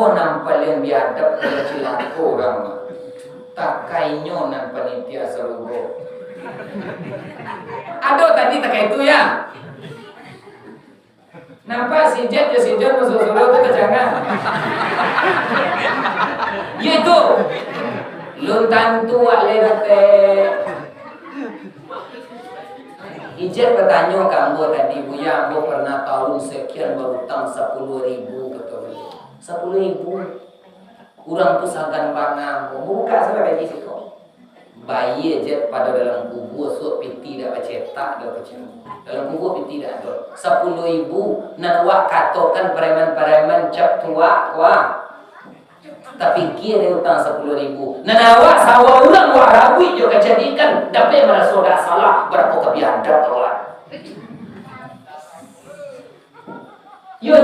Kau nampak yang biadab kalau cilaka orang tak kainyo nan panitia seluruh. Ada tadi tak kayak itu ya. Nampak si Jet ya si John masuk seluruh itu jangan. Ya itu. Lun tantu alirate. Ijat bertanya ke ambo tadi, Buya, ambo pernah tahun sekian berutang 10.000 betul. 10.000. Kurang tu sagan panang. Buka sampai bagi situ. Bayi aja pada dalam kubur suap piti dah cetak dah macam. Dalam kubur piti dah ada. 10.000 nak wak katakan preman-preman cap tua wah. Tapi kia dia utang 10.000. Nak awak sawah ulang wak rabui juga jadikan dapat merasa dah salah berapa kebiadab orang.